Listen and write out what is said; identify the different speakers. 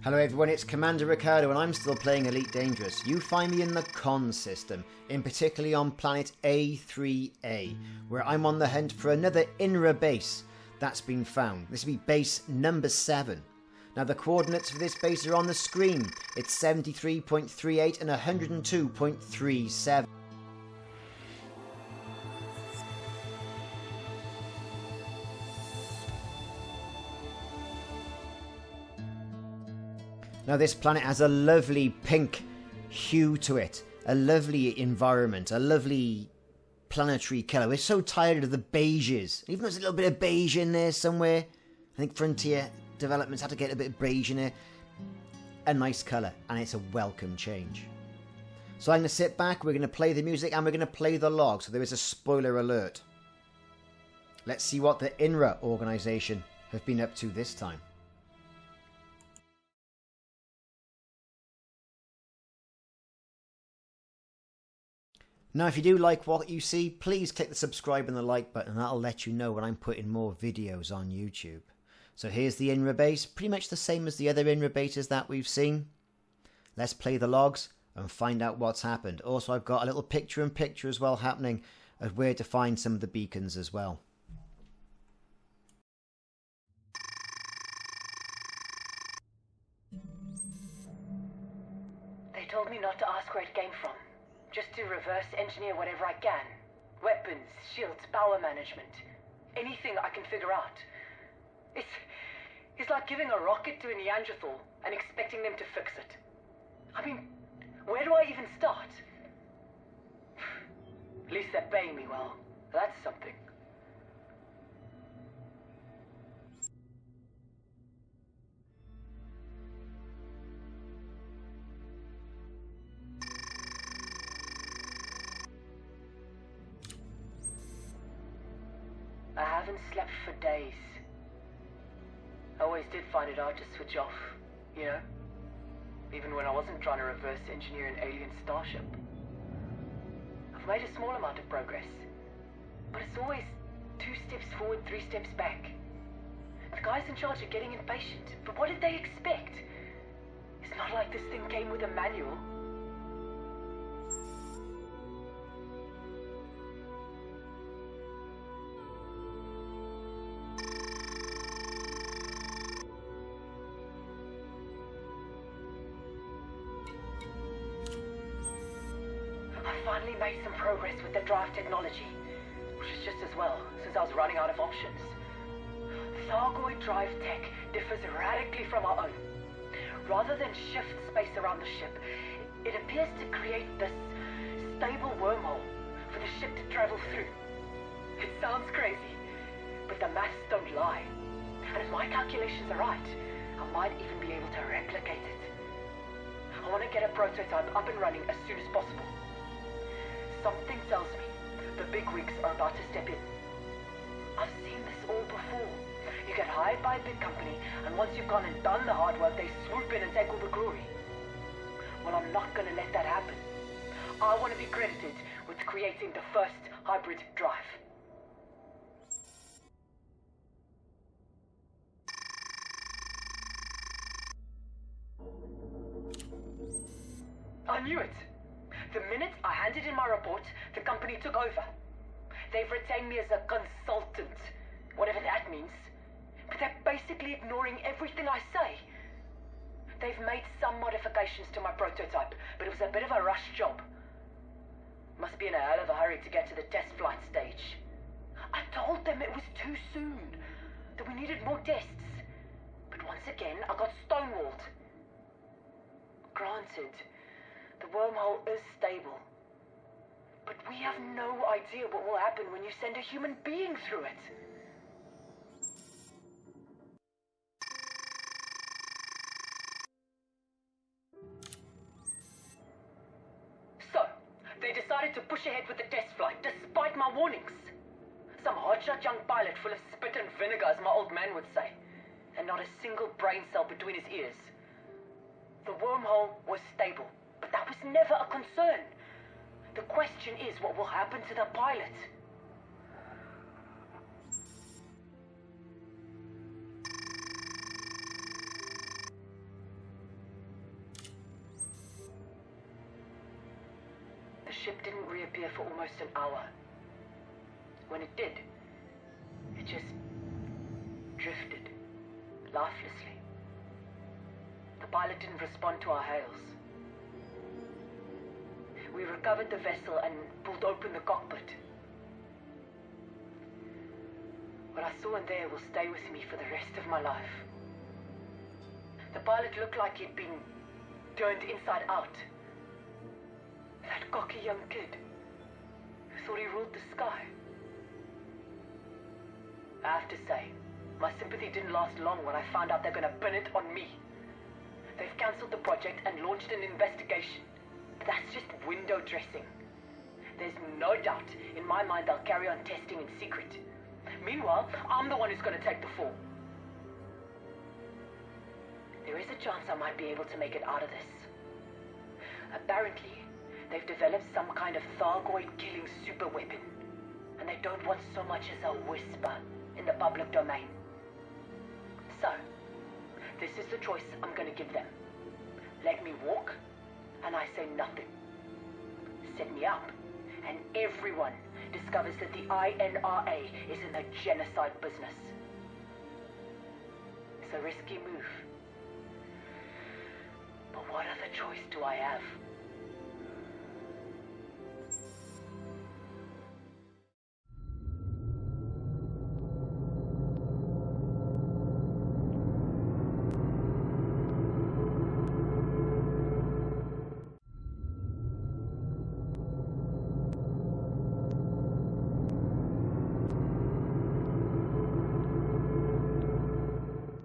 Speaker 1: Hello everyone, it's Commander Ricardo and I'm still playing Elite Dangerous. You find me in the Conn system, in particularly on planet A3A, where I'm on the hunt for another INRA base that's been found. This will be base number 7. Now the coordinates for this base are on the screen. It's 73.38 and 102.37. Now this planet has a lovely pink hue to it, a lovely environment, a lovely planetary colour. We're so tired of the beiges. Even though there's a little bit of beige in there somewhere. I think Frontier Developments had to get a bit of beige in there. A nice colour, and it's a welcome change. So I'm going to sit back, we're going to play the music, and we're going to play the log. So there is a spoiler alert. Let's see what the INRA organisation have been up to this time. Now if you do like what you see, please click the subscribe and the like button, and that'll let you know when I'm putting more videos on YouTube. So here's the INRA base, pretty much the same as the other INRA bases that we've seen. Let's play the logs and find out what's happened. Also I've got a little picture-in-picture as well happening of where to find some of the beacons as well.
Speaker 2: They told me not to ask where it came from. Just to reverse engineer whatever I can. Weapons, shields, power management. Anything I can figure out. It's like giving a rocket to a Neanderthal and expecting them to fix it. I mean, where do I even start? At least they're paying me well. That's something. I haven't slept for days. I always did find it hard to switch off, you know? Even when I wasn't trying to reverse engineer an alien starship. I've made a small amount of progress, but it's always 2 steps forward, 3 steps back. The guys in charge are getting impatient, but what did they expect? It's not like this thing came with a manual. Finally made some progress with the drive technology, which is just as well, since I was running out of options. Thargoid drive tech differs radically from our own. Rather than shift space around the ship, it appears to create this stable wormhole for the ship to travel through. It sounds crazy, but the maths don't lie. And if my calculations are right, I might even be able to replicate it. I want to get a prototype up and running as soon as possible. Something tells me the bigwigs are about to step in. I've seen this all before. You get hired by a big company, and once you've gone and done the hard work, they swoop in and take all the glory. Well, I'm not going to let that happen. I want to be credited with creating the first hybrid drive. I knew it. The minute I handed in my report, the company took over. They've retained me as a consultant, whatever that means. But they're basically ignoring everything I say. They've made some modifications to my prototype, but it was a bit of a rush job. Must be in a hell of a hurry to get to the test flight stage. I told them it was too soon, that we needed more tests. But once again, I got stonewalled. Granted, the wormhole is stable, but we have no idea what will happen when you send a human being through it. So, they decided to push ahead with the test flight despite my warnings. Some hotshot young pilot full of spit and vinegar, as my old man would say, and not a single brain cell between his ears. The wormhole was stable, but that was never a concern. The question is, what will happen to the pilot? ship didn't reappear for almost an hour. When it did, it just drifted, lifelessly. The pilot didn't respond to our hails. We recovered the vessel and pulled open the cockpit. What I saw in there will stay with me for the rest of my life. The pilot looked like he'd been turned inside out. That cocky young kid who thought he ruled the sky. I have to say, my sympathy didn't last long when I found out they're gonna pin it on me. They've cancelled the project and launched an investigation. But that's just window dressing. There's no doubt in my mind they'll carry on testing in secret. Meanwhile, I'm the one who's gonna take the fall. There is a chance I might be able to make it out of this. Apparently, they've developed some kind of Thargoid killing super weapon, and they don't want so much as a whisper in the public domain. So, this is the choice I'm gonna give them. Let me walk, and I say nothing. Set me up, and everyone discovers that the INRA is in the genocide business. It's a risky move. But what other choice do I have?